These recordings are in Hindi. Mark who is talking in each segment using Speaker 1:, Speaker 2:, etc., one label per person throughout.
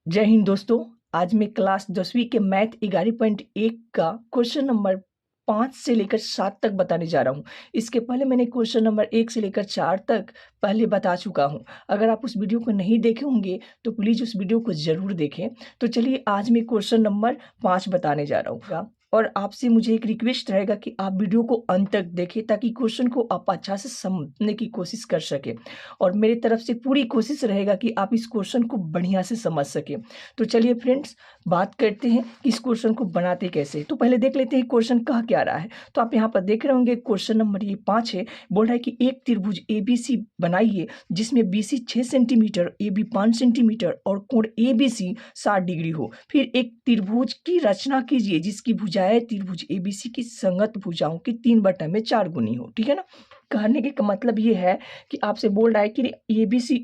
Speaker 1: जय हिंद दोस्तों। आज मैं क्लास 10वीं के मैथ 11.1 का क्वेश्चन नंबर 5 से लेकर 7 तक बताने जा रहा हूं। इसके पहले मैंने क्वेश्चन नंबर 1 से लेकर 4 तक पहले बता चुका हूं। अगर आप उस वीडियो को नहीं देखे होंगे तो प्लीज़ उस वीडियो को ज़रूर देखें। तो चलिए आज मैं क्वेश्चन नंबर 5 बताने जा रहा हूँ और आपसे मुझे एक रिक्वेस्ट रहेगा कि आप वीडियो को अंत तक देखें ताकि क्वेश्चन को आप अच्छा से समझने की कोशिश कर सकें और मेरी तरफ से पूरी कोशिश रहेगा कि आप इस क्वेश्चन को बढ़िया से समझ सकें। तो चलिए फ्रेंड्स, बात करते हैं कि इस क्वेश्चन को बनाते कैसे। तो पहले देख लेते हैं क्वेश्चन कह क्या रहा है। तो आप यहाँ पर देख रहे होंगे क्वेश्चन नंबर ये 5 है। बोल रहा है कि एक त्रिभुज ABC बनाइए जिसमें BC 6 सेंटीमीटर, AB 5 सेंटीमीटर और कोण ABC 60 डिग्री हो। फिर एक त्रिभुज की रचना कीजिए जिसकी भुजाएं त्रिभुज ABC की संगत भुजाओं की 3/4 गुनी हो। ठीक है ना। कहने के मतलब ये है कि आपसे बोल रहा है कि ABC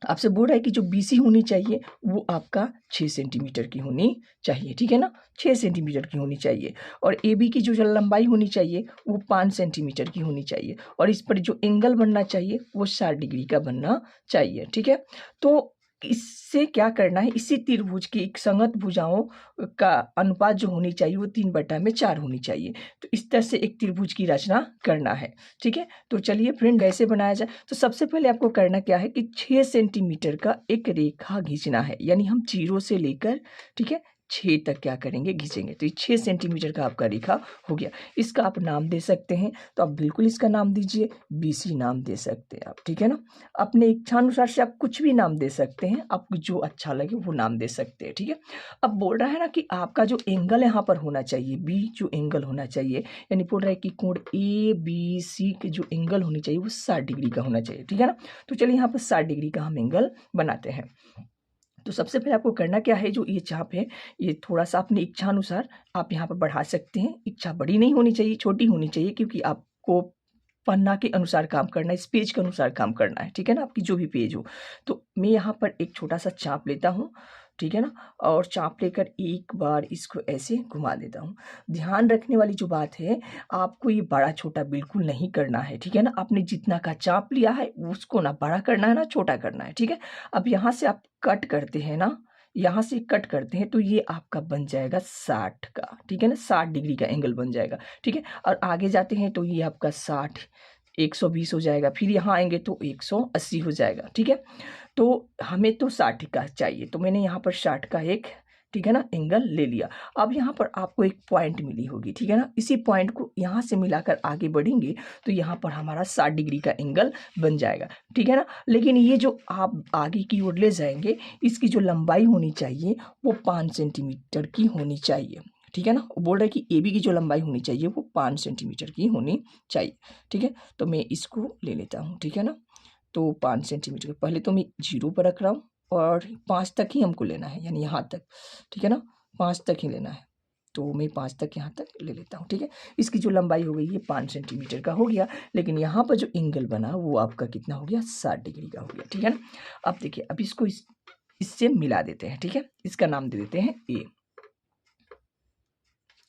Speaker 1: आपसे बोल रहा है कि जो BC होनी चाहिए वो आपका 6 सेंटीमीटर की होनी चाहिए। ठीक है ना, 6 सेंटीमीटर की होनी चाहिए। और AB की जो लंबाई होनी चाहिए वो 5 सेंटीमीटर की होनी चाहिए और इस पर जो एंगल बनना चाहिए वो 60 डिग्री का बनना चाहिए। ठीक है। तो इससे क्या करना है, इसी त्रिभुज की एक संगत भुजाओं का अनुपात जो होनी चाहिए वो 3/4 होनी चाहिए। तो इस तरह से एक त्रिभुज की रचना करना है। ठीक है। तो चलिए फ्रेंड, कैसे बनाया जाए। तो सबसे पहले आपको करना क्या है कि 6 सेंटीमीटर का एक रेखा खींचना है, यानी हम 0 से लेकर, ठीक है, 6 तक क्या करेंगे, खींचेंगे। तो ये 6 सेंटीमीटर का आपका रेखा हो गया। इसका आप नाम दे सकते हैं, तो आप बिल्कुल इसका नाम दीजिए, BC नाम दे सकते हैं आप। ठीक है ना। अपने इच्छानुसार से आप कुछ भी नाम दे सकते हैं, आपको जो अच्छा लगे वो नाम दे सकते हैं। ठीक है। अब बोल रहा है ना कि आपका जो एंगल यहाँ पर होना चाहिए, B जो एंगल होना चाहिए, यानी बोल रहा है कि कोण ABC के जो एंगल होनी चाहिए वो 60 डिग्री का होना चाहिए। ठीक है ना। तो चलिए यहाँ पर 60 डिग्री का हम एंगल बनाते हैं। तो सबसे पहले आपको करना क्या है, जो ये चाप है ये थोड़ा सा अपनी इच्छा अनुसार आप यहाँ पर बढ़ा सकते हैं। इच्छा बड़ी नहीं होनी चाहिए, छोटी होनी चाहिए, क्योंकि आपको पन्ना के अनुसार काम करना है, इस पेज के अनुसार काम करना है। ठीक है ना, आपकी जो भी पेज हो। तो मैं यहाँ पर एक छोटा सा चाप लेता हूँ, ठीक है ना, और चाप लेकर एक बार इसको ऐसे घुमा देता हूँ। ध्यान रखने वाली जो बात है, आपको ये बड़ा छोटा बिल्कुल नहीं करना है। ठीक है ना। आपने जितना का चाप लिया है उसको ना बड़ा करना है ना छोटा करना है। ठीक है। अब यहाँ से आप कट करते हैं ना, यहाँ से कट करते हैं तो ये आपका बन जाएगा 60 का। ठीक है ना, 60 डिग्री का एंगल बन जाएगा। ठीक है। और आगे जाते हैं तो ये आपका 60 120 हो जाएगा, फिर यहाँ आएंगे तो 180 हो जाएगा। ठीक है। तो हमें तो 60 का चाहिए, तो मैंने यहाँ पर 60 का एक, ठीक है ना, एंगल ले लिया। अब यहाँ पर आपको एक पॉइंट मिली होगी। ठीक है ना। इसी पॉइंट को यहाँ से मिलाकर आगे बढ़ेंगे तो यहाँ पर हमारा 60 डिग्री का एंगल बन जाएगा। ठीक है ना। लेकिन ये जो आप आगे की ओर ले जाएंगे, इसकी जो लंबाई होनी चाहिए वो 5 सेंटीमीटर की होनी चाहिए। ठीक है ना। वो बोल रहा है कि AB की जो लंबाई होनी चाहिए वो 5 सेंटीमीटर की होनी चाहिए। ठीक है। तो मैं इसको ले लेता हूँ। ठीक है ना। तो 5 सेंटीमीटर पहले तो मैं 0 पर रख रहा हूँ और 5 तक ही हमको लेना है, यानी यहाँ तक। ठीक है ना, 5 तक ही लेना है। तो मैं 5 तक यहाँ तक ले लेता हूँ। ठीक है। इसकी जो लंबाई हो गई ये 5 सेंटीमीटर का हो गया, लेकिन यहाँ पर जो एंगल बना वो आपका कितना हो गया, 60 डिग्री का हो गया। ठीक है ना। अब देखिए, अब इसको इससे मिला देते हैं। ठीक है। इसका नाम दे देते हैं A।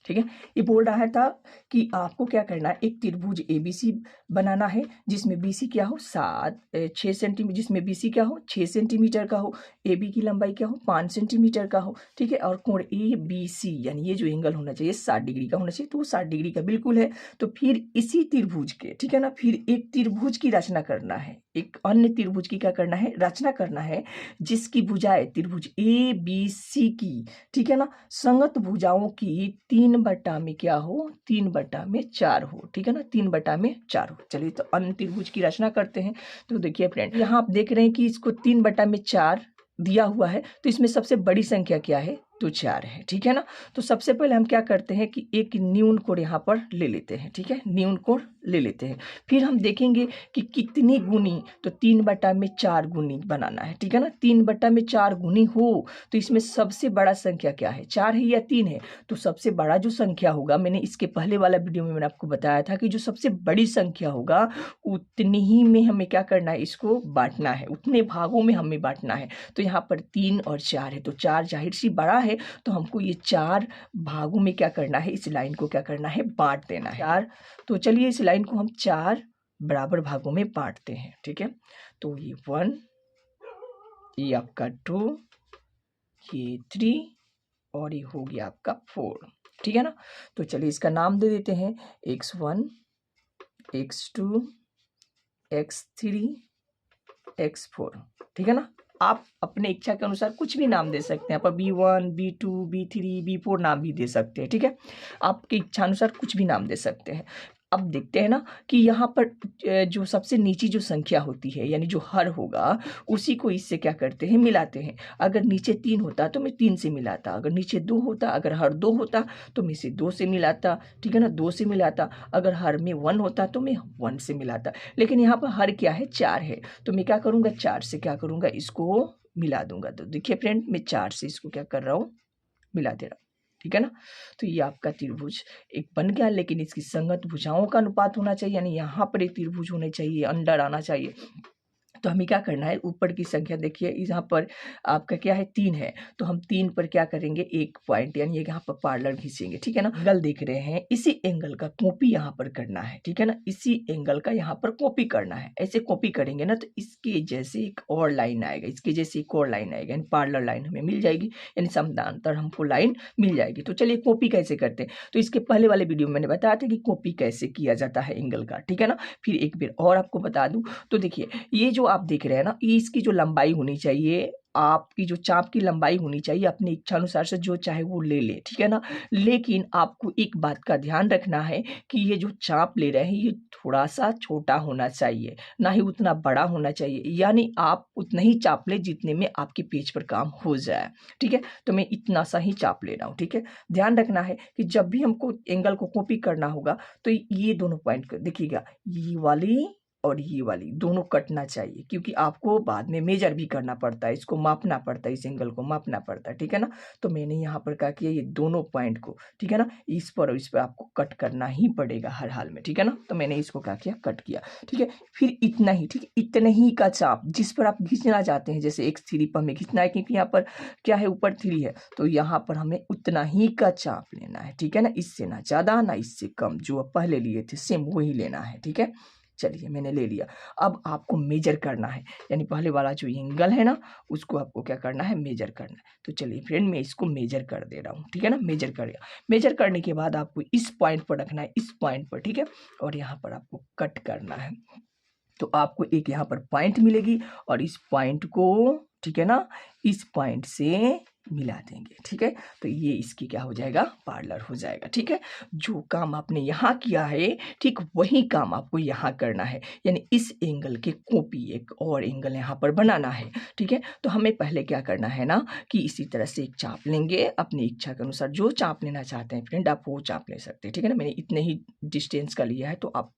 Speaker 1: ठीक है। ये बोल रहा था कि आपको क्या करना है, एक त्रिभुज ABC बनाना है जिसमें BC क्या हो 6 सेंटीमीटर, जिसमें BC क्या हो 6 सेंटीमीटर का हो, AB की लंबाई क्या हो 5 सेंटीमीटर का हो। ठीक है। और कोण ABC यानी ये जो एंगल होना चाहिए 60 डिग्री का होना चाहिए, तो वो 60 डिग्री का बिल्कुल है। तो फिर इसी त्रिभुज के, ठीक है ना, फिर एक त्रिभुज की रचना करना है, एक अन्य त्रिभुज की क्या करना है, रचना करना है, जिसकी भुजाएं त्रिभुज ABC की, ठीक है ना, संगत भुजाओं की 3/में क्या हो, 3/4 हो। ठीक है ना, 3/4 हो। चलिए तो अन्य त्रिभुज की रचना करते हैं। तो देखिए फ्रेंड, यहाँ आप देख रहे हैं कि इसको 3/4 दिया हुआ है, तो इसमें सबसे बड़ी संख्या क्या है, तो 4 है। ठीक है ना। तो सबसे पहले हम क्या करते हैं कि एक न्यून कोण यहाँ पर ले लेते हैं। ठीक है, न्यून कोण ले लेते हैं। फिर हम देखेंगे कि कितनी गुनी, तो 3/4 गुनी बनाना है। ठीक है ना, 3/4 गुनी हो तो इसमें सबसे बड़ा संख्या क्या है, 4 है या 3 है। तो सबसे बड़ा जो संख्या होगा, मैंने इसके पहले वाला वीडियो में मैंने आपको बताया था कि जो सबसे बड़ी संख्या होगा उतनी ही में हमें क्या करना है, इसको बांटना है, उतने भागों में हमें बांटना है। तो यहाँ पर 3 और 4 है, तो 4 जाहिर सी बड़ा है, तो हमको ये 4 भागों में क्या करना है, इस लाइन को क्या करना है, बांट देना है 4। तो चलिए इस लाइन को हम 4 बराबर भागों में बांटते हैं। ठीक है। तो ये 1, ये आपका 2, ये 3 और ये हो गया आपका 4, ठीक है ना। तो चलिए इसका नाम दे देते हैं x1, x2, x3, x4, ठीक है ना। आप अपने इच्छा के अनुसार कुछ भी नाम दे सकते हैं, आप B1, B2, B3, B4 नाम भी दे सकते हैं, ठीक है। आपकी इच्छा अनुसार कुछ भी नाम दे सकते हैं। अब देखते हैं ना कि यहाँ पर जो सबसे नीची जो संख्या होती है यानी जो हर होगा उसी को इससे क्या करते हैं, मिलाते हैं। अगर नीचे 3 होता तो मैं 3 से मिलाता, अगर नीचे 2 होता, अगर हर 2 होता तो मैं इसे 2 से मिलाता, ठीक है ना, 2 से मिलाता। अगर हर में 1 होता तो मैं 1 से मिलाता। लेकिन यहाँ पर हर क्या है, 4 है, तो मैं क्या करूँगा, 4 से क्या करूँगा, इसको मिला दूंगा। तो देखिए फ्रेंड, मैं 4 से इसको क्या कर रहा हूँ, मिला दे रहा हूँ, ठीक है ना। तो ये आपका त्रिभुज एक बन गया, लेकिन इसकी संगत भुजाओं का अनुपात होना चाहिए, यानी यहाँ पर एक त्रिभुज होने चाहिए, अंडर आना चाहिए। तो हमें क्या करना है, ऊपर की संख्या देखिए, यहाँ पर आपका क्या है, 3 है, तो हम 3 पर क्या करेंगे, एक पॉइंट यानी यहाँ पर पार्लर खींचेंगे, ठीक है ना। एंगल देख रहे हैं, इसी एंगल का कॉपी यहाँ पर करना है, ठीक है ना, इसी एंगल का यहाँ पर कॉपी करना है। ऐसे कॉपी करेंगे ना तो इसके जैसे एक और लाइन आएगा, इसके जैसे एक और लाइन आएगा, यानी पार्लर लाइन हमें मिल जाएगी, यानी समानांतर हमको लाइन मिल जाएगी। तो चलिए कॉपी कैसे करते हैं, तो इसके पहले वाले वीडियो में मैंने बताया था कि कॉपी कैसे किया जाता है एंगल का, ठीक है ना। फिर एक बार और आपको बता दूं, तो देखिए ये जो आप देख रहे हैं ना, इसकी जो लंबाई होनी चाहिए, आपकी जो चाप की लंबाई होनी चाहिए, अपनी इच्छा अनुसार से जो चाहे वो ले ले, ठीक है ना। लेकिन आपको एक बात का ध्यान रखना है कि ये जो चाप ले रहे हैं ये थोड़ा सा छोटा होना चाहिए, ना ही उतना बड़ा होना चाहिए, यानी आप उतना ही चाप ले जितने में आपके पेज पर काम हो जाए, ठीक है। तो मैं इतना सा ही चाप ले रहा हूँ, ठीक है। ध्यान रखना है कि जब भी हमको एंगल को कॉपी करना होगा तो ये दोनों पॉइंट देखिएगा, ये वाली और ये वाली दोनों कटना चाहिए, क्योंकि आपको बाद में मेजर भी करना पड़ता है, इसको मापना पड़ता है, इस एंगल को मापना पड़ता है, ठीक है ना। तो मैंने यहाँ पर क्या किया, ये दोनों पॉइंट को, ठीक है ना, इस पर और इस पर आपको कट करना ही पड़ेगा हर हाल में, ठीक है ना। तो मैंने इसको क्या किया, कट किया, ठीक है। फिर इतना ही, ठीक है, इतने ही का चाप जिस पर आप खींचना चाहते हैं, जैसे x3 पर हमें खींचना है, क्योंकि यहाँ पर क्या है, ऊपर 3 है, तो यहाँ पर हमें उतना ही का चाप लेना है, ठीक है ना, इससे ना ज़्यादा ना इससे कम, जो पहले लिए थे सेम वही लेना है, ठीक है। चलिए मैंने ले लिया। अब आपको मेजर करना है, यानी पहले वाला जो एंगल है ना उसको आपको क्या करना है, मेजर करना है। तो चलिए फ्रेंड, मैं इसको मेजर कर दे रहा हूँ, ठीक है ना। मेजर कर दिया, मेजर करने के बाद आपको इस पॉइंट पर रखना है, इस पॉइंट पर, ठीक है, और यहाँ पर आपको कट करना है। तो आपको एक यहाँ पर पॉइंट मिलेगी और इस पॉइंट को, ठीक है ना, इस पॉइंट से मिला देंगे, ठीक है। तो ये इसकी क्या हो जाएगा, पार्लर हो जाएगा, ठीक है। जो काम आपने यहाँ किया है ठीक वही काम आपको यहाँ करना है, यानी इस एंगल के कॉपी एक और एंगल यहाँ पर बनाना है, ठीक है। तो हमें पहले क्या करना है ना कि इसी तरह से एक चाप लेंगे, अपनी इच्छा के अनुसार जो चाप लेना चाहते हैं फ्रेंड आप वो चाप ले सकते हैं, ठीक है ना। मैंने इतने ही डिस्टेंस का लिया है, तो आप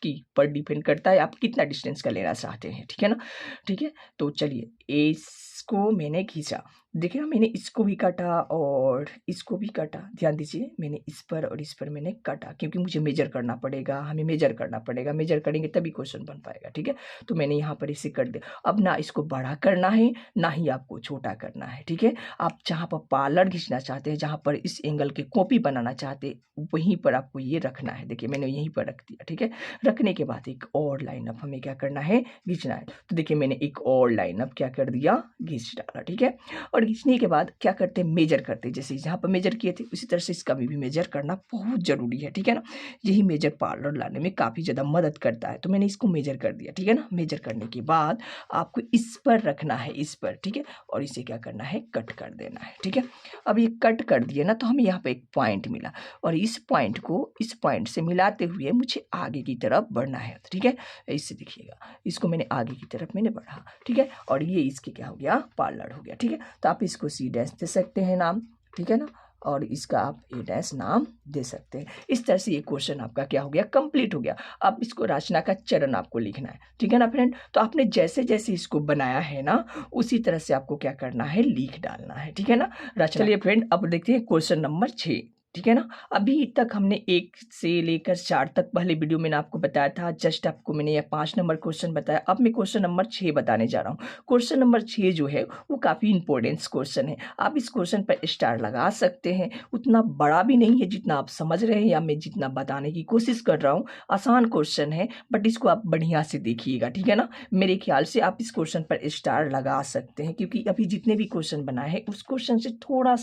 Speaker 1: की पर डिपेंड करता है आप कितना डिस्टेंस का लेना चाहते हैं, ठीक है ना। ठीक है, तो चलिए इसको मैंने खींचा, देखिए ना, मैंने इसको भी काटा और इसको भी काटा। ध्यान दीजिए, मैंने इस पर और इस पर मैंने काटा, क्योंकि मुझे मेजर करना पड़ेगा, हमें मेजर करना पड़ेगा, मेजर करेंगे तभी क्वेश्चन बन पाएगा, ठीक है। तो मैंने यहाँ पर इसे कर दिया। अब ना इसको बड़ा करना है ना ही आपको छोटा करना है, ठीक है। आप जहाँ पर पार्लर खींचना चाहते हैं, जहाँ पर इस एंगल की कॉपी बनाना चाहते हैं, वहीं पर आपको ये रखना है। देखिए मैंने यहीं पर रख दिया, ठीक है। रखने के बाद एक और लाइन अप हमें क्या करना है, खींचना है। तो देखिए मैंने एक और लाइन अप क्या कर दिया, खींच डाला, ठीक है। और खींचने के बाद क्या करते हैं, मेजर करते हैं। जैसे जहाँ पर मेजर किए थे उसी तरह से इसका भी मेजर करना बहुत जरूरी है, ठीक है ना। यही मेजर पार्लर लाने में काफ़ी ज़्यादा मदद करता है। तो मैंने इसको मेजर कर दिया, ठीक है ना। मेजर करने के बाद आपको इस पर रखना है, इस पर, ठीक है। और इसे क्या करना है, कट कर देना है, ठीक है। अब ये कट कर दिए ना, तो हमें यहाँ पर एक पॉइंट मिला और इस पॉइंट को इस पॉइंट से मिलाते हुए मुझे आगे की तरफ बढ़ना है, ठीक है। इससे देखिएगा, इसको मैंने आगे की तरफ मैंने बढ़ा, ठीक है। और ये इसके क्या हो गया, पार्लर हो गया, ठीक है। तो आप इसको सी डैश दे सकते हैं नाम, ठीक है ना, और इसका आप ए डैश नाम दे सकते हैं। इस तरह से ये क्वेश्चन आपका क्या हो गया, कंप्लीट हो गया। अब इसको रचना का चरण आपको लिखना है, ठीक है ना फ्रेंड। तो आपने जैसे जैसे इसको बनाया है ना उसी तरह से आपको क्या करना है, लिख डालना है, ठीक है ना। चलिए फ्रेंड, अब देखते हैं क्वेश्चन नंबर 6, ठीक है ना। अभी तक हमने 1 से लेकर 4 तक पहले वीडियो में आपको बताया था, जस्ट आपको मैंने ये 5 नंबर क्वेश्चन बताया। अब मैं क्वेश्चन नंबर 6 बताने जा रहा हूँ। क्वेश्चन नंबर 6 जो है वो काफ़ी इंपॉर्टेंट क्वेश्चन है। आप इस क्वेश्चन पर स्टार लगा सकते हैं। उतना बड़ा भी नहीं है जितना आप समझ रहे हैं या मैं जितना बताने की कोशिश कर रहा हूँ। आसान क्वेश्चन है, बट इसको आप बढ़िया से देखिएगा, ठीक है ना। मेरे ख्याल से आप इस क्वेश्चन पर स्टार लगा सकते हैं, क्योंकि अभी जितने भी क्वेश्चन बनाए हैं उस क्वेश्चन से थोड़ा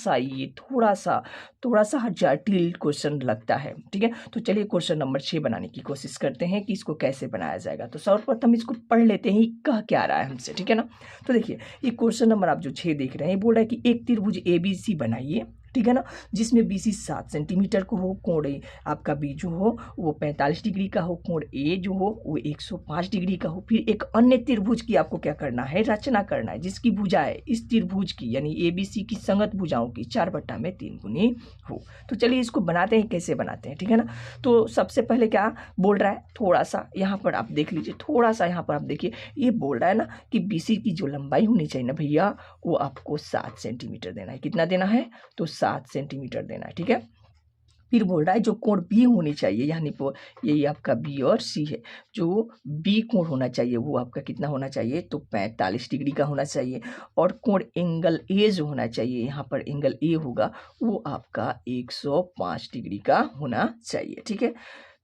Speaker 1: सा जटिल क्वेश्चन लगता है, ठीक है। तो चलिए क्वेश्चन नंबर 6 बनाने की कोशिश करते हैं कि इसको कैसे बनाया जाएगा। तो सर्वप्रथम इसको पढ़ लेते हैं, कह क्या रहा है हमसे, ठीक है ना। तो देखिए ये क्वेश्चन नंबर आप जो 6 देख रहे हैं, बोल रहा है कि एक त्रिभुज ABC बनाइए, ठीक है ना, जिसमें BC 7 सेंटीमीटर को हो, कोण आपका B जो हो वो 45 डिग्री का हो, कोण A जो हो वो 105 डिग्री का हो। फिर एक अन्य त्रिभुज की आपको क्या करना है, रचना करना है, जिसकी भुजाएं इस त्रिभुज की यानी ABC की संगत भुजाओं की 4/3 गुनी हो। तो चलिए इसको बनाते हैं, कैसे बनाते हैं, ठीक है ना। तो सबसे पहले क्या बोल रहा है, थोड़ा सा यहाँ पर आप देख लीजिए, थोड़ा सा यहाँ पर आप देखिए, ये बोल रहा है ना कि BC की जो लंबाई होनी चाहिए ना भैया, वो आपको 7 सेंटीमीटर देना है। कितना देना है, तो 7 सेंटीमीटर देना है, ठीक है। फिर बोल रहा है जो कोण B होनी चाहिए, यानी यही आपका B और C है, जो B कोण होना चाहिए वो आपका कितना होना चाहिए, तो 45 डिग्री का होना चाहिए। और कोण एंगल A जो होना चाहिए, यहाँ पर एंगल A होगा वो आपका 105 डिग्री का होना चाहिए, ठीक है।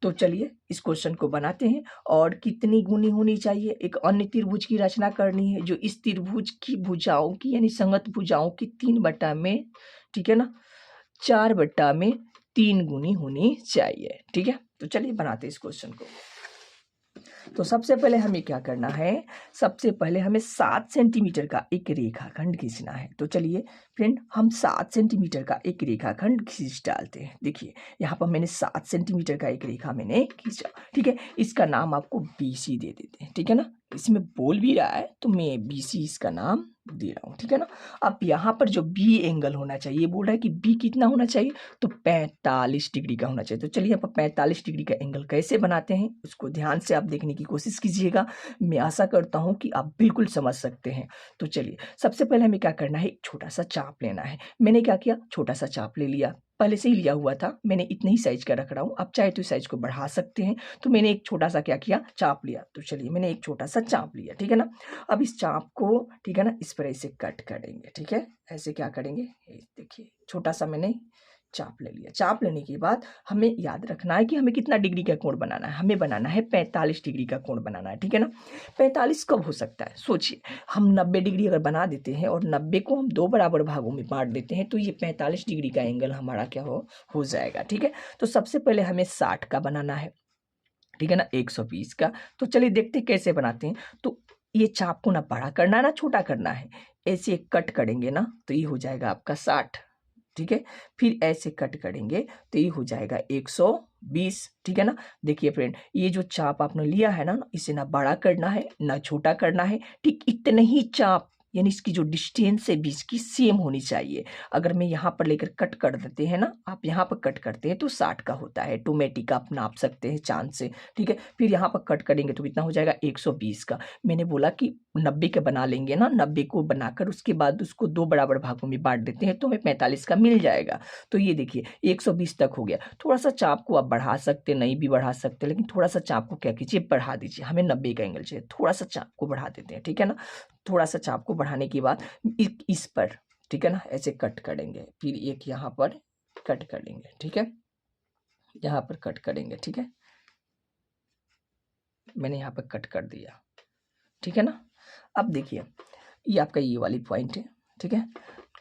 Speaker 1: तो चलिए इस क्वेश्चन को बनाते हैं। और कितनी गुनी होनी चाहिए, एक अन्य त्रिभुज की रचना करनी है जो इस त्रिभुज की भुजाओं की यानी संगत भुजाओं की 3/में, ठीक है ना, 4/3 गुनी होनी चाहिए, ठीक है। तो चलिए बनाते हैं इस क्वेश्चन को। तो सबसे पहले हमें क्या करना है, सबसे पहले हमें 7 सेंटीमीटर का एक रेखाखंड खींचना है। तो चलिए फ्रेंड हम 7 सेंटीमीटर का एक रेखाखंड खींच डालते हैं। देखिए यहाँ पर मैंने 7 सेंटीमीटर का एक रेखा मैंने खींचा, ठीक है। इसका नाम आपको BC दे देते हैं, ठीक है ना। इसमें बोल भी रहा है तो मैं BC इसका नाम दे रहा हूँ, ठीक है ना। अब यहाँ पर जो B एंगल होना चाहिए, बोल रहा है कि B कितना होना चाहिए, तो 45 डिग्री का होना चाहिए। तो चलिए यहाँ पर 45 डिग्री का एंगल कैसे बनाते हैं उसको ध्यान से आप देखने की कोशिश कीजिएगा। मैं आशा करता हूँ कि आप बिल्कुल समझ सकते हैं। तो चलिए सबसे पहले हमें क्या करना है, एक छोटा सा चाप लेना है। मैंने क्या किया, छोटा सा चाप ले लिया, पहले से ही लिया हुआ था, मैंने इतने ही साइज का रख रहा हूँ, आप चाहे तो साइज को बढ़ा सकते हैं। तो मैंने एक छोटा सा क्या किया, चाप लिया। तो चलिए मैंने एक छोटा सा चाप लिया, ठीक है ना। अब इस चाप को, ठीक है ना, इस पर ऐसे कट करेंगे, ठीक है। ऐसे क्या करेंगे, देखिए छोटा सा मैंने चाप ले लिया। चाप लेने के बाद हमें याद रखना है कि हमें कितना डिग्री का कोण बनाना है, हमें बनाना है 45 डिग्री का कोण बनाना है, ठीक है ना। 45 कब हो सकता है, सोचिए, हम 90 डिग्री अगर बना देते हैं और 90 को हम 2 बराबर भागों में बांट देते हैं, तो ये 45 डिग्री का एंगल हमारा क्या हो जाएगा, ठीक है। तो सबसे पहले हमें 60 का बनाना है, ठीक है ना, 120 का। तो चलिए देखते कैसे बनाते हैं। तो ये चाप को ना बड़ा करना है ना छोटा करना है, ऐसे कट करेंगे ना तो ये हो जाएगा आपका 60, ठीक है। फिर ऐसे कट करेंगे तो ये हो जाएगा 120, ठीक है ना। देखिए फ्रेंड, ये जो चाप आपने लिया है ना, इसे ना बड़ा करना है ना छोटा करना है, ठीक इतने ही चाप यानी इसकी जो डिस्टेंस है बीच की सेम होनी चाहिए। अगर मैं यहाँ पर लेकर कट कर देते हैं ना, आप यहाँ पर कट करते हैं तो 60 का होता है, ऑटोमेटिक आप नाप सकते हैं चांद से, ठीक है। फिर यहाँ पर कट करेंगे तो कितना हो जाएगा, 120 का। मैंने बोला कि 90 का बना लेंगे ना, 90 को बनाकर उसके बाद उसको 2 बराबर भागों में बांट देते हैं तो हमें 45 का मिल जाएगा। तो ये देखिए 120 तक हो गया। थोड़ा सा चाप को आप बढ़ा सकते, नहीं भी बढ़ा सकते, लेकिन थोड़ा सा चाप को क्या कीजिए, बढ़ा दीजिए। हमें 90 का एंगल चाहिए, थोड़ा सा चाप को बढ़ा देते हैं, ठीक है ना। थोड़ा सा चाप को बढ़ाने के बाद इस पर, ठीक है ना, ऐसे कट करेंगे। फिर एक यहाँ पर कट करेंगे, ठीक है, यहाँ पर कट करेंगे, ठीक है। मैंने यहाँ पर कट कर दिया, ठीक है ना। अब देखिए ये आपका ये वाली पॉइंट है, ठीक है,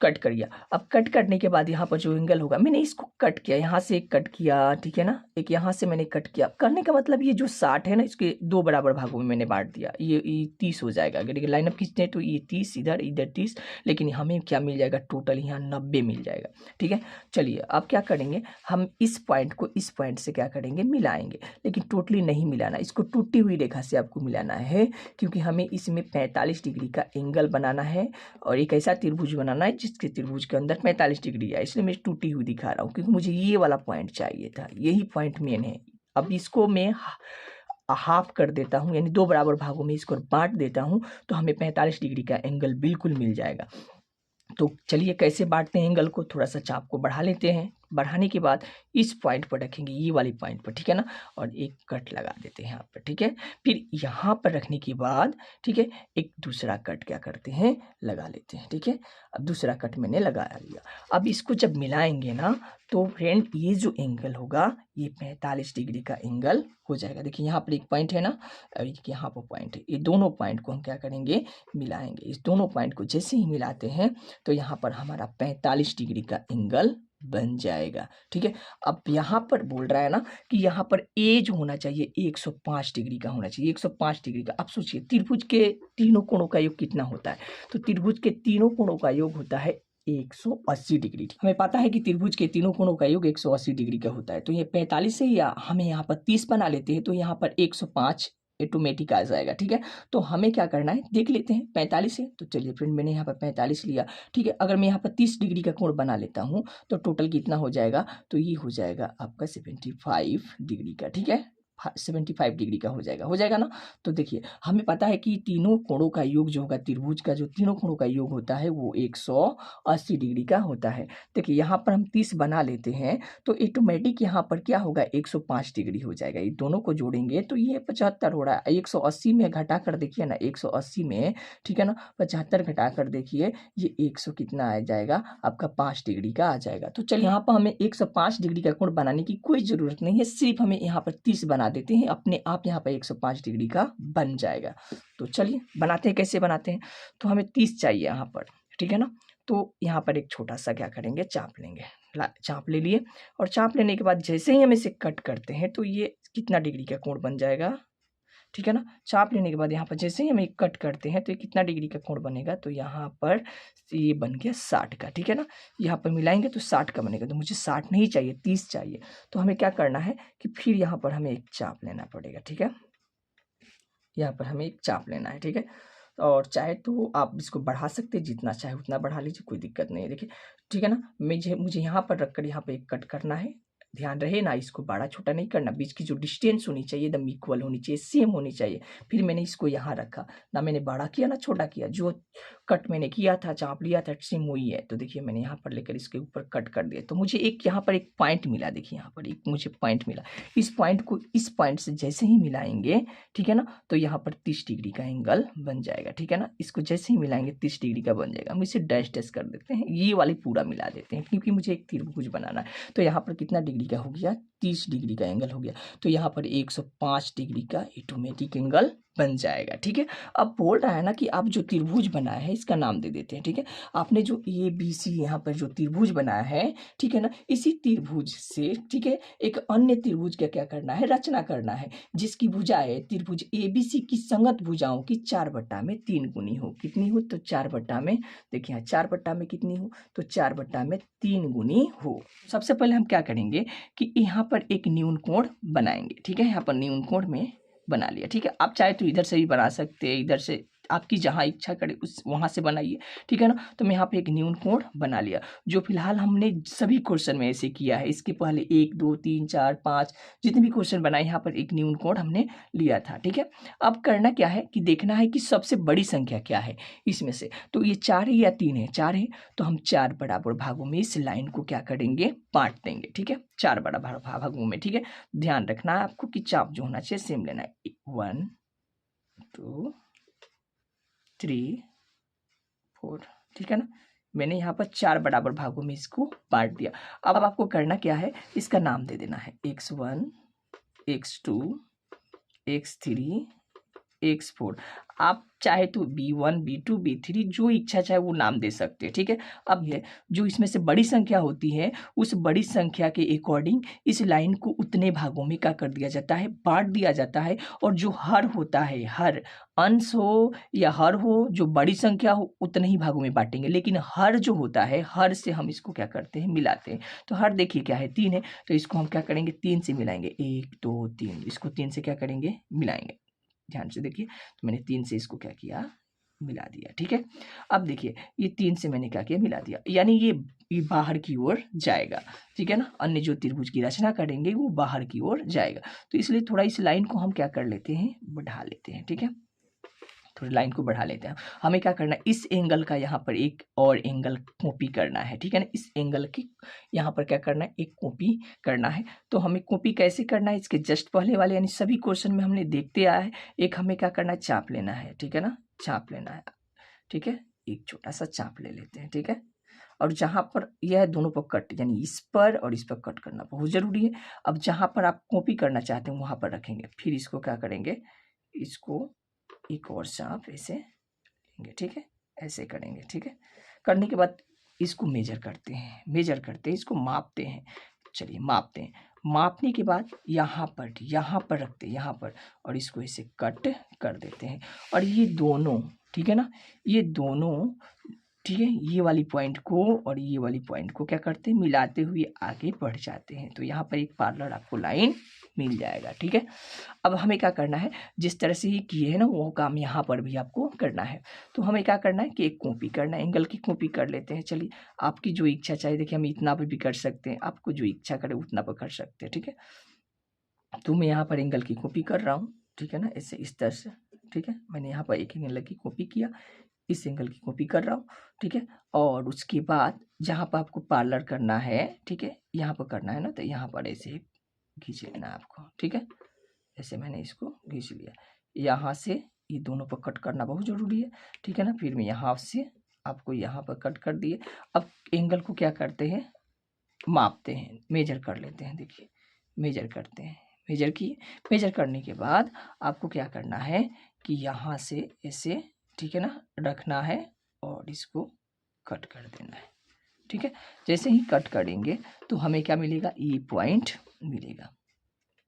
Speaker 1: कट कर दिया। अब कट करने के बाद यहाँ पर जो एंगल होगा, मैंने इसको कट किया, यहाँ से एक कट किया, ठीक है ना, एक यहाँ से मैंने कट किया। करने का मतलब ये जो 60 है ना, इसके 2 बराबर भागों में मैंने बांट दिया, ये 30 हो जाएगा। अगर लाइनअप खींचते हैं तो ये 30 इधर, इधर 30, लेकिन हमें क्या मिल जाएगा, टोटल यहाँ 90 मिल जाएगा, ठीक है। चलिए अब क्या करेंगे, हम इस पॉइंट को इस पॉइंट से क्या करेंगे, मिलाएंगे, लेकिन टोटली नहीं मिलाना, इसको टूटी हुई रेखा से आपको मिलाना है, क्योंकि हमें इसमें 45 डिग्री का एंगल बनाना है और एक ऐसा त्रिभुज बनाना है जिसके त्रिभुज के अंदर 45 डिग्री है। इसलिए मैं टूटी हुई दिखा रहा हूँ, क्योंकि मुझे ये वाला पॉइंट चाहिए था, यही पॉइंट मेन है। अब इसको मैं हाफ कर देता हूँ, यानी 2 बराबर भागों में इसको बांट देता हूँ, तो हमें 45 डिग्री का एंगल बिल्कुल मिल जाएगा। तो चलिए कैसे बांटते हैं एंगल को, थोड़ा सा चाप को बढ़ा लेते हैं, बढ़ाने के बाद इस पॉइंट पर रखेंगे, ये वाली पॉइंट पर, ठीक है ना, और एक कट लगा देते हैं यहाँ पर, ठीक है। फिर यहाँ पर रखने के बाद, ठीक है, एक दूसरा कट क्या करते हैं, लगा लेते हैं, ठीक है। अब दूसरा कट मैंने लगा लिया। अब इसको जब मिलाएंगे ना तो फ्रेंड ये जो एंगल होगा ये 45 डिग्री का एंगल हो जाएगा। देखिए यहाँ पर एक पॉइंट है ना, यहाँ पर पॉइंट है, ये दोनों पॉइंट को हम क्या करेंगे, मिलाएंगे। इस दोनों पॉइंट को जैसे ही मिलाते हैं तो यहाँ पर हमारा 45 डिग्री का एंगल बन जाएगा, ठीक है। अब यहाँ पर बोल रहा है ना कि यहाँ पर ए जो होना चाहिए 105 डिग्री का होना चाहिए, 105 डिग्री का। अब सोचिए त्रिभुज के तीनों कोणों का योग कितना होता है, तो त्रिभुज के तीनों कोणों का योग होता है 180 डिग्री। हमें पता है कि त्रिभुज के तीनों कोणों का योग 180 डिग्री का होता है, तो ये 45 है, या हमें यहाँ पर 30 बना लेते हैं तो यहाँ पर 105 ऑटोमेटिक आ जाएगा, ठीक है। तो हमें क्या करना है देख लेते हैं, 45 है तो चलिए फ्रेंड मैंने यहाँ पर 45 लिया, ठीक है। अगर मैं यहाँ पर 30 डिग्री का कोण बना लेता हूँ तो टोटल कितना हो जाएगा, तो ये हो जाएगा आपका 75 डिग्री का, ठीक है। 75 डिग्री का हो जाएगा ना। तो देखिए हमें पता है कि तीनों कोणों का योग जो होगा, त्रिभुज का जो तीनों कोणों का योग होता है वो 180 डिग्री का होता है। देखिए यहाँ पर हम 30 बना लेते हैं तो ऑटोमेटिक यहाँ पर क्या होगा, 105 डिग्री हो जाएगा। ये दोनों को जोड़ेंगे तो ये 75 हो रहा है। 180 में घटा कर देखिए ना, 180 में, ठीक है ना, 75 घटा कर देखिए ये 100 कितना आ जाएगा आपका 5 डिग्री का आ जाएगा। तो चलिए यहाँ पर हमें 105 डिग्री का कोण बनाने की कोई जरूरत नहीं है, सिर्फ हमें यहाँ पर 30 बना देते हैं, अपने आप यहाँ पर 105 डिग्री का बन जाएगा। तो चलिए बनाते हैं, कैसे बनाते हैं, तो हमें 30 चाहिए यहाँ पर, ठीक है ना। तो यहाँ पर एक छोटा सा क्या करेंगे, चाप लेंगे, चाप ले लिए, और चाप लेने के बाद जैसे ही हम इसे कट करते हैं तो ये कितना डिग्री का कोण बन जाएगा, ठीक है ना। चाप लेने के बाद यहाँ पर जैसे ही हम एक कट करते हैं तो ये कितना डिग्री का कोण बनेगा, तो यहाँ पर ये बन गया 60 का, ठीक है ना। यहाँ पर मिलाएंगे तो 60 का बनेगा, तो मुझे 60 नहीं चाहिए, 30 चाहिए। तो हमें क्या करना है कि फिर यहाँ पर हमें एक चाप लेना पड़ेगा, ठीक है। यहाँ पर हमें एक चाप लेना है, ठीक है। और चाहे तो आप इसको बढ़ा सकते हैं, जितना चाहे उतना बढ़ा लीजिए, कोई दिक्कत नहीं है। देखिए ठीक है ना, मुझे यहाँ पर रखकर यहाँ पर एक कट करना है। ध्यान रहे ना, इसको बड़ा छोटा नहीं करना, बीच की जो डिस्टेंस होनी चाहिए एकदम इक्वल होनी चाहिए, सेम होनी चाहिए। फिर मैंने इसको यहाँ रखा, ना मैंने बड़ा किया ना छोटा किया, जो कट मैंने किया था, चाप लिया था, सेम वही है। तो देखिए मैंने यहाँ पर लेकर इसके ऊपर कट कर दिया, तो मुझे एक यहाँ पर एक पॉइंट मिला। देखिए यहाँ पर एक मुझे पॉइंट मिला, इस पॉइंट को इस पॉइंट से जैसे ही मिलाएंगे, ठीक है ना, तो यहाँ पर 30 डिग्री का एंगल बन जाएगा, ठीक है ना। इसको जैसे ही मिलाएंगे 30 डिग्री का बन जाएगा। हम इसे डैश डैश कर देते हैं, ये वाली पूरा मिला देते हैं क्योंकि मुझे एक त्रिभुज बनाना है। तो यहाँ पर कितना डिग्री का हो गया, 30 डिग्री का एंगल हो गया। तो यहाँ पर 105 डिग्री का ऑटोमेटिक एंगल बन जाएगा, ठीक है। अब बोल रहा है ना कि आप जो त्रिभुज बनाया है इसका नाम दे देते हैं, ठीक है। आपने जो ABC यहाँ पर जो त्रिभुज बनाया है, ठीक है ना, इसी त्रिभुज से, ठीक है, एक अन्य त्रिभुज का क्या करना है, रचना करना है, जिसकी भुजाएं त्रिभुज ABC की संगत भुजाओं की 4/3 गुनी हो। कितनी हो, तो 4/, देखिए यहाँ 4/, कितनी हो, तो 4/3 गुनी हो। सबसे पहले हम क्या करेंगे कि यहाँ पर एक न्यून कोण बनाएंगे, ठीक है। यहाँ पर न्यून कोण में बना लिया, ठीक है। आप चाहे तो इधर से भी बना सकते हैं, इधर से, आपकी जहाँ इच्छा करे उस वहाँ से बनाइए, ठीक है ना। तो मैं यहाँ पे एक न्यून कोण बना लिया, जो फिलहाल हमने सभी क्वेश्चन में ऐसे किया है। इसके पहले 1 2 3 4 5 जितने भी क्वेश्चन बनाए यहाँ पर एक न्यून कोण हमने लिया था, ठीक है। अब करना क्या है कि देखना है कि सबसे बड़ी संख्या क्या है इसमें से। तो ये 4 है या 3 है, 4 है, तो हम 4 बराबर भागों में इस लाइन को क्या करेंगे, बांट देंगे, ठीक है, 4 बराबर भागों में, ठीक है। ध्यान रखना है आपको कि चाप जो होना चाहिए सेम लेना है, 1 2 3 4, ठीक है ना। मैंने यहाँ पर 4 बराबर भागों में इसको बांट दिया। अब आपको करना क्या है, इसका नाम दे देना है x1 x2 x3 x4। आप चाहे तो B1 B2 B3 जो इच्छा चाहे वो नाम दे सकते हैं, ठीक है। अब ये जो इसमें से बड़ी संख्या होती है, उस बड़ी संख्या के अकॉर्डिंग इस लाइन को उतने भागों में क्या कर दिया जाता है, बांट दिया जाता है। और जो हर होता है, हर अंश हो या हर हो, जो बड़ी संख्या हो उतने ही भागों में बांटेंगे। लेकिन हर जो होता है, हर से हम इसको क्या करते हैं, मिलाते हैं। तो हर देखिए क्या है, 3 है, तो इसको हम क्या करेंगे, 3 से मिलाएंगे, 1 2 3, इसको 3 से क्या करेंगे, मिलाएंगे। ध्यान से देखिए, तो मैंने 3 से इसको क्या किया, मिला दिया, ठीक है। अब देखिए ये 3 से मैंने क्या किया, मिला दिया, यानी ये बाहर की ओर जाएगा, ठीक है ना। अन्य जो त्रिभुज की रचना करेंगे वो बाहर की ओर जाएगा। तो इसलिए थोड़ा इस लाइन को हम क्या कर लेते हैं, बढ़ा लेते हैं, ठीक है। थोड़ी लाइन को बढ़ा लेते हैं। हमें क्या करना है, इस एंगल का यहाँ पर एक और एंगल कॉपी करना है, ठीक है ना। इस एंगल की यहाँ पर क्या करना है, एक कॉपी करना है। तो हमें कॉपी कैसे करना है, इसके जस्ट पहले वाले यानी सभी क्वेश्चन में हमने देखते आया है। एक हमें क्या करना है, चाप लेना है, ठीक है ना, चाप लेना है, ठीक है। एक छोटा सा चाप ले लेते हैं, ठीक है। और जहाँ पर यह दोनों पर कट यानी इस पर और इस पर कट करना बहुत ज़रूरी है। अब जहाँ पर आप कॉपी करना चाहते हैं वहाँ पर रखेंगे, फिर इसको क्या करेंगे, इसको एक और चाप ऐसे लेंगे, ठीक है, ऐसे करेंगे, ठीक है। करने के बाद इसको मेजर करते हैं, इसको मापते हैं। चलिए मापते हैं, मापने के बाद यहाँ पर रखते हैं, यहाँ पर, और इसको ऐसे कट कर देते हैं। और ये दोनों, ठीक है ना, ये दोनों, ठीक है, ये वाली पॉइंट को और ये वाली पॉइंट को क्या करते हैं, मिलाते हुए आगे बढ़ जाते हैं। तो यहाँ पर एक पैरेलल आपको लाइन मिल जाएगा, ठीक है। अब हमें क्या करना है, जिस तरह से ये किए हैं ना वो काम यहाँ पर भी आपको करना है। तो हमें क्या करना है कि एक कॉपी करना है, एंगल की कॉपी कर लेते हैं। चलिए आपकी जो इच्छा चाहिए, देखिए हम इतना पर भी कर सकते हैं, आपको जो इच्छा करे उतना पर कर सकते हैं, ठीक है। तो मैं यहाँ पर एंगल की कॉपी कर रहा हूँ, ठीक है ना, ऐसे इस तरह से, ठीक है। मैंने यहाँ पर एक एंगल की कॉपी किया, इस एंगल की कॉपी कर रहा हूँ, ठीक है। और उसके बाद जहाँ पर आपको पार्लर करना है, ठीक है, यहाँ पर करना है ना, तो यहाँ पर ऐसे खींच लेना है आपको, ठीक है। ऐसे मैंने इसको खींच लिया, यहाँ से ये दोनों पर कट करना बहुत ज़रूरी है, ठीक है ना। फिर मैं यहाँ से आपको यहाँ पर कट कर दिए। अब एंगल को क्या करते हैं, मापते हैं, मेजर कर लेते हैं। देखिए मेजर करते हैं, मेजर किए, मेजर करने के बाद आपको क्या करना है कि यहाँ से ऐसे, ठीक है ना, रखना है और इसको कट कर देना है, ठीक है। जैसे ही कट करेंगे तो हमें क्या मिलेगा, ये पॉइंट मिलेगा,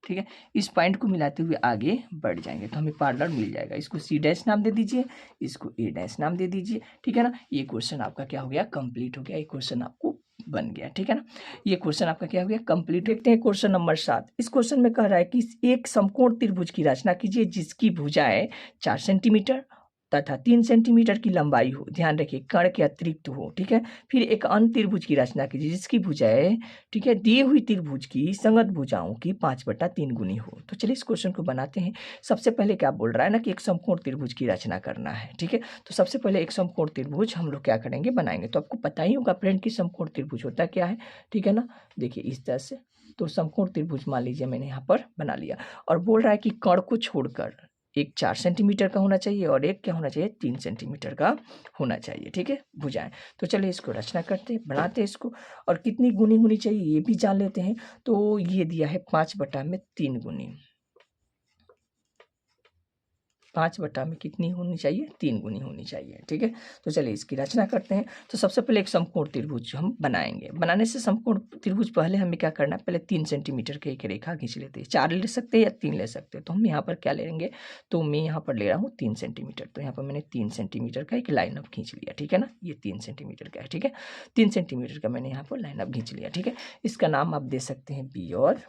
Speaker 1: ठीक है। इस पॉइंट को मिलाते हुए आगे बढ़ जाएंगे तो हमें पार्लर मिल जाएगा। इसको सी डैश नाम दे दीजिए, इसको ए डैश नाम दे दीजिए, ठीक है ना। ये क्वेश्चन आपका क्या हो गया, कंप्लीट हो गया, ये क्वेश्चन आपको बन गया, ठीक है ना। ये क्वेश्चन आपका क्या हो गया, कंप्लीट। देखते हैं क्वेश्चन नंबर 7। इस क्वेश्चन में कह रहा है कि एक समकोण त्रिभुज की रचना कीजिए जिसकी भुजाएं 4 सेंटीमीटर तथा 3 सेंटीमीटर की लंबाई हो। ध्यान रखिए कर्ण के अतिरिक्त हो, ठीक है। फिर एक अन्य त्रिभुज की रचना कीजिए जिसकी भुजाएं, ठीक है, दी हुई त्रिभुज की संगत भुजाओं की 5/3 गुनी हो। तो चलिए इस क्वेश्चन को बनाते हैं। सबसे पहले क्या बोल रहा है ना कि एक समकोण त्रिभुज की रचना करना है, ठीक है। तो सबसे पहले एक समकोण त्रिभुज हम लोग क्या करेंगे, बनाएंगे। तो आपको पता ही होगा फ्रेंड कि समकोण त्रिभुज होता क्या है, ठीक है ना। देखिए इस तरह से, तो समकोण त्रिभुज मान लीजिए मैंने यहाँ पर बना लिया। और बोल रहा है कि कर्ण को छोड़कर एक 4 सेंटीमीटर का होना चाहिए और एक क्या होना चाहिए, 3 सेंटीमीटर का होना चाहिए, ठीक है, भुजाएं। तो चलिए इसको रचना करते हैं, बनाते हैं इसको। और कितनी गुनी होनी चाहिए ये भी जान लेते हैं। तो ये दिया है 5/3 गुनी, 5/में कितनी होनी चाहिए, 3 गुनी होनी चाहिए, ठीक है। तो चलिए इसकी रचना करते हैं। तो सबसे पहले एक समकोण त्रिभुज हम बनाएंगे। बनाने से समकोण त्रिभुज पहले हमें क्या करना है, पहले 3 सेंटीमीटर की एक रेखा खींच लेते हैं। 4 ले सकते हैं या 3 ले सकते हैं। तो हम यहाँ पर क्या ले लेंगे, तो मैं यहाँ पर ले रहा हूँ 3 सेंटीमीटर। तो यहाँ पर मैंने 3 सेंटीमीटर का एक लाइन अप खींच लिया, ठीक है ना। ये 3 सेंटीमीटर का है, ठीक है। 3 सेंटीमीटर का मैंने यहाँ पर लाइन अप खींच लिया, ठीक है। इसका नाम आप दे सकते हैं बी और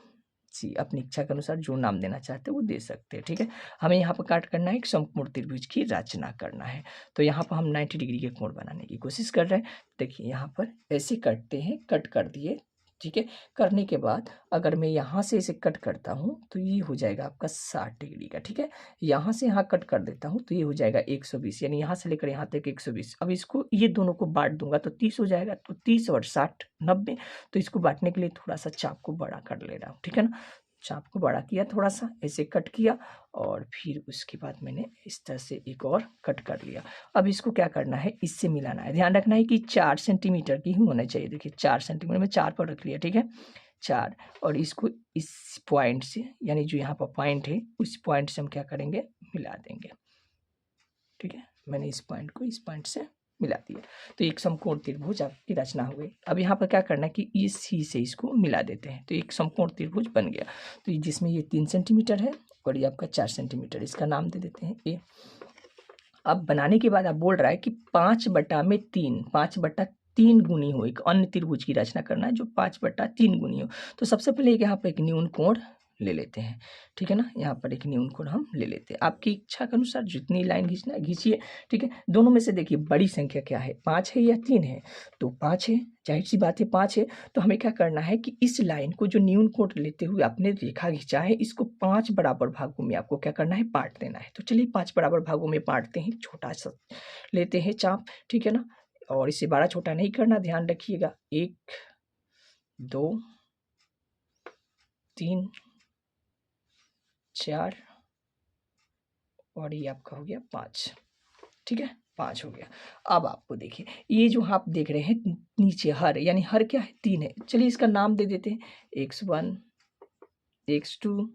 Speaker 1: सी, अपनी इच्छा के अनुसार जो नाम देना चाहते हैं वो दे सकते हैं, ठीक है। हमें यहाँ पर काट करना है, एक समकोण त्रिभुज की रचना करना है। तो यहाँ पर हम 90 डिग्री के कोण बनाने की कोशिश कर रहे हैं। देखिए यहाँ पर ऐसे कटते हैं, कट कर दिए, ठीक है। करने के बाद अगर मैं यहाँ से इसे कट करता हूँ तो ये हो जाएगा आपका 60 डिग्री का, ठीक है। यहाँ से यहाँ कट कर देता हूँ तो ये हो जाएगा 120, यानी यहाँ से लेकर यहाँ तक 120। अब इसको ये दोनों को बांट दूंगा तो 30 हो जाएगा। तो 30 और 60 90। तो इसको बांटने के लिए थोड़ा सा चाप को बड़ा कर ले रहा हूँ, ठीक है ना। चाप को बड़ा किया, थोड़ा सा ऐसे कट किया और फिर उसके बाद मैंने इस तरह से एक और कट कर लिया। अब इसको क्या करना है, इससे मिलाना है। ध्यान रखना है कि 4 सेंटीमीटर की ही होना चाहिए। देखिए 4 सेंटीमीटर में 4 पर रख लिया, ठीक है, 4। और इसको इस पॉइंट से, यानी जो यहाँ पर पॉइंट है उस पॉइंट से हम क्या करेंगे, मिला देंगे, ठीक है। मैंने इस पॉइंट को इस पॉइंट से मिला दिया। तो एक समकोण त्रिभुज आपकी रचना हो गई। अब यहाँ पर क्या करना है कि इस सी से इसको मिला देते हैं तो एक समकोण त्रिभुज बन गया। तो जिसमें ये 3 सेंटीमीटर है और ये आपका 4 सेंटीमीटर, इसका नाम दे देते हैं ए। अब बनाने के बाद आप बोल रहा है कि 5/3 गुनी हो, एक अन्य त्रिभुज की रचना करना है जो 5/3 गुनी हो। तो सबसे पहले यहाँ पर एक न्यून कोण ले लेते हैं, ठीक है ना। यहाँ पर एक न्यून कोण हम ले लेते हैं। आपकी इच्छा के अनुसार जितनी लाइन खींचना है खींचिए, ठीक है। दोनों में से देखिए बड़ी संख्या क्या है, 5 है या 3 है, तो 5 है, जाहिर सी बात है 5 है। तो हमें क्या करना है कि इस लाइन को जो न्यून कोण लेते हुए आपने रेखा खींचा है, इसको 5 बराबर भागों में आपको क्या करना है, बांट देना है। तो चलिए 5 बराबर भागों में बांटते हैं। छोटा सा लेते हैं चाप, ठीक है ना, और इसे बड़ा छोटा नहीं करना, ध्यान रखिएगा। 1 2 3 4 और ये आपका हो गया 5, ठीक है, 5 हो गया। अब आपको देखिए ये जो आप देख रहे हैं नीचे हर, यानी हर क्या है, 3 है। चलिए इसका नाम दे देते हैं, x1 x2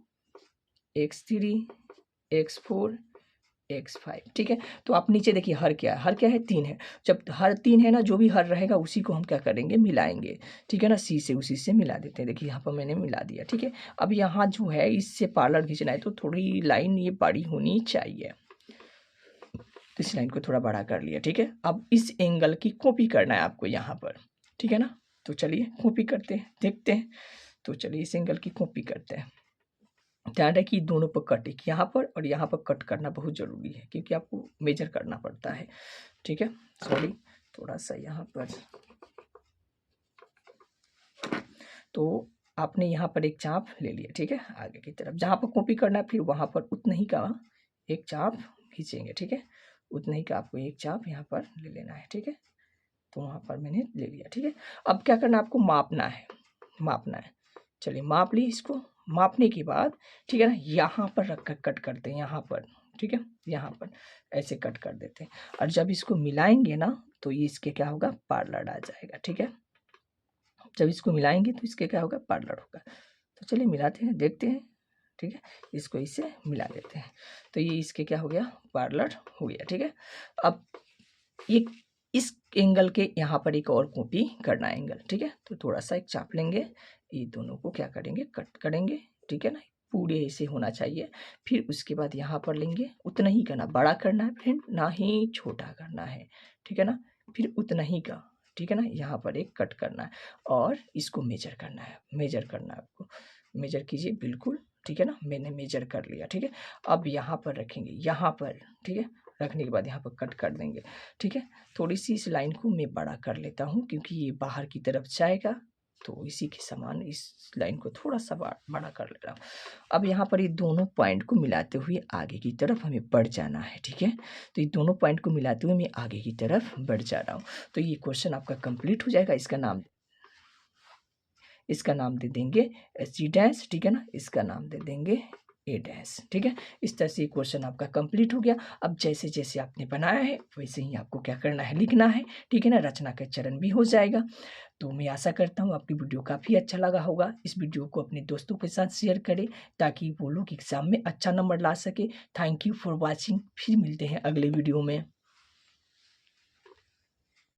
Speaker 1: x3 x4 x5, ठीक है। तो आप नीचे देखिए हर क्या है, हर क्या है, 3 है। जब हर 3 है ना, जो भी हर रहेगा उसी को हम क्या करेंगे, मिलाएंगे, ठीक है ना। सी से उसी से मिला देते हैं। देखिए यहाँ पर मैंने मिला दिया, ठीक है। अब यहाँ जो है इससे पार्लर खींचना है, तो थोड़ी लाइन ये बड़ी होनी चाहिए, तो इस लाइन को थोड़ा बड़ा कर लिया, ठीक है। अब इस एंगल की कॉपी करना है आपको यहाँ पर, ठीक है ना। तो चलिए कॉपी करते हैं, देखते हैं। तो चलिए इस एंगल की कॉपी करते हैं। ध्यान रखिए दोनों पर कट, एक यहाँ पर और यहाँ पर कट करना बहुत ज़रूरी है, क्योंकि आपको मेजर करना पड़ता है, ठीक है। सॉरी, थोड़ा सा यहाँ पर, तो आपने यहाँ पर एक चाप ले लिया, ठीक है। आगे की तरफ जहाँ पर कॉपी करना है, फिर वहाँ पर उतना ही का एक चाप खींचेंगे, ठीक है। उतना ही का आपको एक चाप यहाँ पर ले लेना है, ठीक है। तो वहाँ पर मैंने ले लिया, ठीक है। अब क्या करना है, आपको मापना है, मापना है। चलिए माप ली इसको। मापने के बाद, ठीक है ना, यहाँ पर रख कर कट करते हैं, यहाँ पर, ठीक है, यहाँ पर ऐसे कट कर देते हैं। और जब इसको मिलाएंगे ना, तो ये इसके क्या होगा, पार्लर आ जाएगा, ठीक है। जब इसको मिलाएंगे तो इसके क्या होगा, पार्लर होगा। तो चलिए मिलाते हैं, देखते हैं, ठीक है। इसको इससे मिला देते हैं, तो ये इसके क्या हो गया, पार्लर हो गया, ठीक है। अब एक इस एंगल के यहाँ पर एक और कॉपी करना है एंगल, ठीक है। तो थोड़ा सा एक चाप लेंगे, ये दोनों को क्या करेंगे, कट करेंगे, ठीक है ना। पूरे ऐसे होना चाहिए। फिर उसके बाद यहाँ पर लेंगे, उतना ही करना, बड़ा करना है फ्रेंड, ना ही छोटा करना है, ठीक है ना। फिर उतना ही का, ठीक है ना, यहाँ पर एक कट करना है और इसको मेजर करना है, मेजर करना है आपको। मेजर कीजिए बिल्कुल, ठीक है ना। मैंने मेजर कर लिया, ठीक है। अब यहाँ पर रखेंगे, यहाँ पर, ठीक है। रखने के बाद यहाँ पर कट कर देंगे, ठीक है। थोड़ी सी इस लाइन को मैं बड़ा कर लेता हूँ, क्योंकि ये बाहर की तरफ जाएगा, तो इसी के समान इस लाइन को थोड़ा सा बड़ा कर ले रहा हूँ। अब यहाँ पर ये दोनों पॉइंट को मिलाते हुए आगे की तरफ हमें बढ़ जाना है, ठीक है। तो ये दोनों पॉइंट को मिलाते हुए मैं आगे की तरफ बढ़ जा रहा हूँ। तो ये क्वेश्चन आपका कंप्लीट हो जाएगा। इसका नाम दे देंगे सी डैश, ठीक है ना। इसका नाम दे देंगे ए डैश, ठीक है। इस तरह से क्वेश्चन आपका कंप्लीट हो गया। अब जैसे जैसे आपने बनाया है वैसे ही आपको क्या करना है, लिखना है, ठीक है ना। रचना का चरण भी हो जाएगा। तो मैं आशा करता हूँ आपकी वीडियो काफ़ी अच्छा लगा होगा। इस वीडियो को अपने दोस्तों के साथ शेयर करें, ताकि वो लोग एग्जाम में अच्छा नंबर ला सके। Thank you for watching. फिर मिलते हैं अगले वीडियो में।